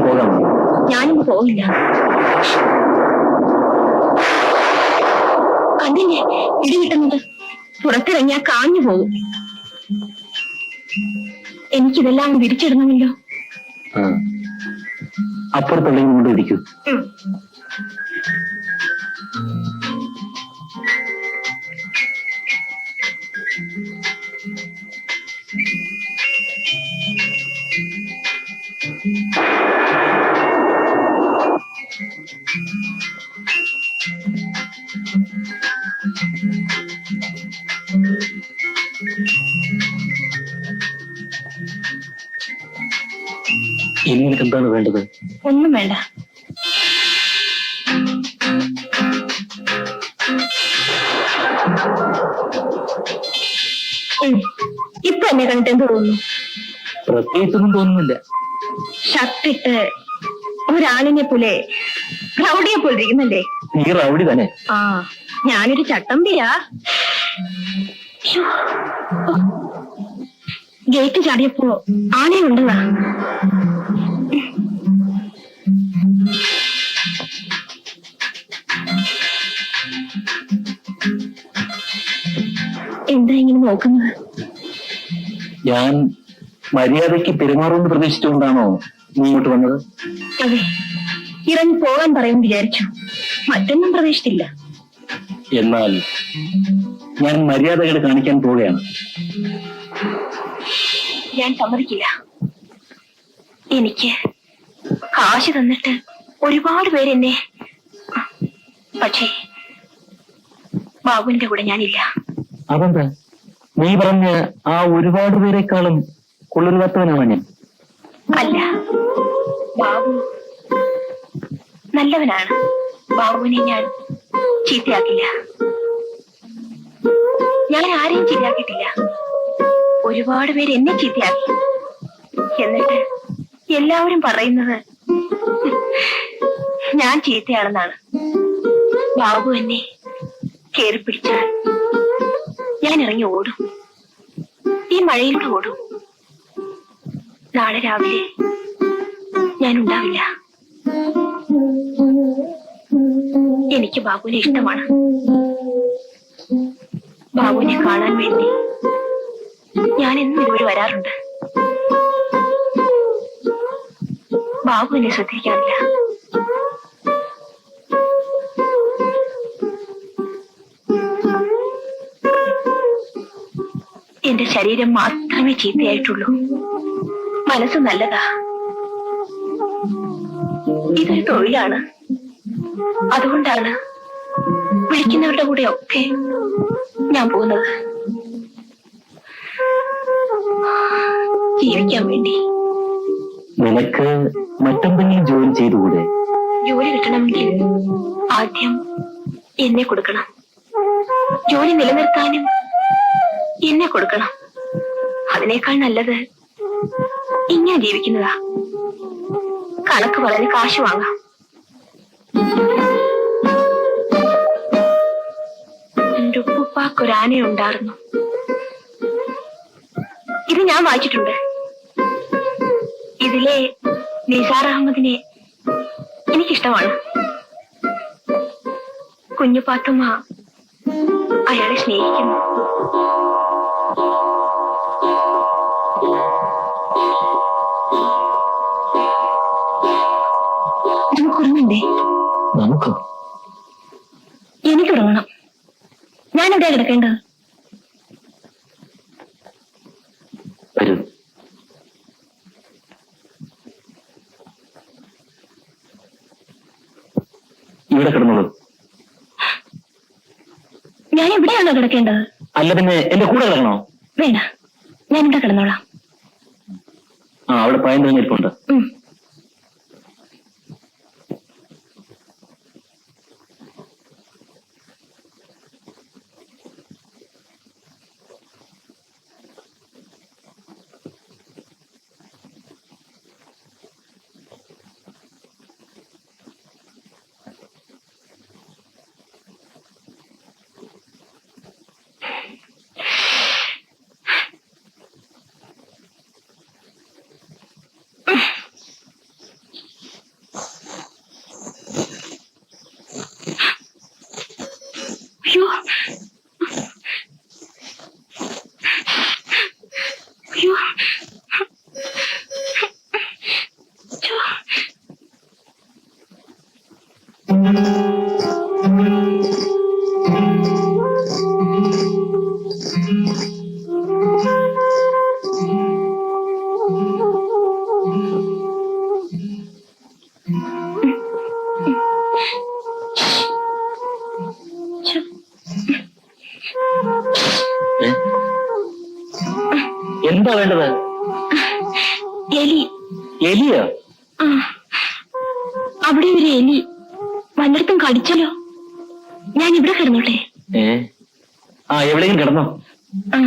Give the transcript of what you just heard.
പോകാം. ഞാനിന്ന് പോകില്ല. കണ്ടില്ലേ ഇടി കിട്ടുന്നത്? പുറത്തിറങ്ങിയാ കാഞ്ഞു പോകും. എനിക്കിതെല്ലാം വിരിച്ചിടണമല്ലോ. അപ്പുറത്തുള്ളതും കൊണ്ട് ഇരിക്കൂ. ഇനി എനിക്ക് എന്താണ് വേണ്ടത്? ഒന്നും വേണ്ട. ഇപ്പൊ എന്നെ കണ്ടിട്ട് എന്ത് തോന്നുന്നു? പ്രത്യേകിച്ചൊന്നും തോന്നുന്നില്ല. ഷർട്ടിട്ട് ഒരാളിനെ പോലെ റൗഡിയെ പോലെ ഇരിക്കുന്നല്ലേ? നീ റൗഡി തന്നെ. ആ, ഞാനൊരു ചട്ടമ്പിയാ. ഗേറ്റ് ചാടിയപ്പോ ആനയെ ഉണ്ടെന്നാ. എന്താ ഇങ്ങനെ നോക്കുന്നത്? ഞാൻ മര്യാദയ്ക്ക് പെരുമാറുമെന്ന് പ്രതീക്ഷിച്ചുകൊണ്ടാണോ നീ ഇങ്ങോട്ട് വന്നത്? അതെ, ഇറങ്ങി പോകാൻ പറയും വിചാരിച്ചു. മറ്റൊന്നും പ്രതീക്ഷിച്ചില്ല. എന്നാൽ ഞാൻ മര്യാദകൾ കാണിക്കാൻ പോവുകയാണ്. ഞാൻ സമ്മതിക്കില്ല. എനിക്ക് കാശ് തന്നിട്ട് ഒരുപാട് പേരെന്നെ, പക്ഷേ ബാബുവിന്റെ കൂടെ ഞാനില്ല. അതെന്താ? നീ പറഞ്ഞ ആ ഒരുപാട് പേരെക്കാളും കൊള്ളരുതാത്തവനാണ് ഞാൻ. അല്ല, ബാബു നല്ലവനാണ്. ബാബുവിനെ ഞാൻ ചീത്തയാക്കില്ല. ഞാൻ ആരെയും ചീത്തയാക്കിയിട്ടില്ല. ഒരുപാട് പേര് എന്നെ ചീത്തയാക്കി. എന്നിട്ട് എല്ലാവരും പറയുന്നത് ഞാൻ ചീത്തയാണെന്നാണ്. ബാബു എന്നെ കേറി പിടിച്ചാൽ ഞാൻ ഇറങ്ങി ഓടും. ഈ മഴയിലൂടെ ഓടും. നാളെ രാവിലെ ഞാൻ ഉണ്ടാവില്ല. എനിക്ക് ബാബുവിനെ ഇഷ്ടമാണ്. ബാബുവിനെ കാണാൻ വേണ്ടി ഞാൻ എന്നും ഇതുവരെ വരാറുണ്ട്. ബാബു എന്നെ ശ്രദ്ധിക്കാറില്ല. എന്റെ ശരീരം മാത്രമേ ചീത്തയായിട്ടുള്ളൂ. മനസ്സ് നല്ലതാ. ഇതൊരു തൊഴിലാണ്. അതുകൊണ്ടാണ് വിളിക്കുന്നവരുടെ കൂടെ ഒക്കെ ഞാൻ പോകുന്നത്. ജീവിക്കാൻ വേണ്ടി. നിനക്ക് മറ്റെന്തെങ്കിലും ജോലി ചെയ്തുകൂടെ? ജോലി കിട്ടണമെങ്കിൽ ആദ്യം എന്നെ കൊടുക്കണം. ജോലി നിലനിർത്താനും എന്നെ കൊടുക്കണം. അതിനേക്കാൾ നല്ലത് ഇങ്ങനെ ജീവിക്കുന്നതാ. കണക്ക് വളരെ കാശ് വാങ്ങാം. എന്റെ ഉപ്പുപ്പാക്കൊരാനയുണ്ടായിരുന്നു. ഇത് ഞാൻ വായിച്ചിട്ടുണ്ട്. ഇതിലെ നിസാർ അഹമ്മദിനെ എനിക്കിഷ്ടമാണ്. കുഞ്ഞു പാത്തുമ്മ അയാളെ സ്നേഹിക്കുന്നു. നമുക്കുറങ്ങണ്ടേ? നമുക്ക് എനിക്കുറങ്ങണം. ഞാനെവിടെയാ കിടക്കേണ്ടത്? വരൂ. ഇവിടെ കിടന്നോളൂ. ഞാൻ എവിടെയാണോ കിടക്കേണ്ടത്? അല്ല പിന്നെ എന്റെ കൂടെ കിടക്കണോ? വേണ്ട, ഞാൻ ഇവിടെ കിടന്നോളാം. അവിടെ പയം തെളിഞ്ഞിരിപ്പുണ്ട്. ഏ? എന്താ വേണ്ടത്? എലി. എലിയോ? ആ, അവിടെ ഒരു എലി വല്ലയിടത്തും കടിച്ചല്ലോ. ഞാൻ ഇവിടെ കിടന്നോട്ടെ? ഏ ആ എവിടെയെങ്കിലും കിടന്നോ. ആ.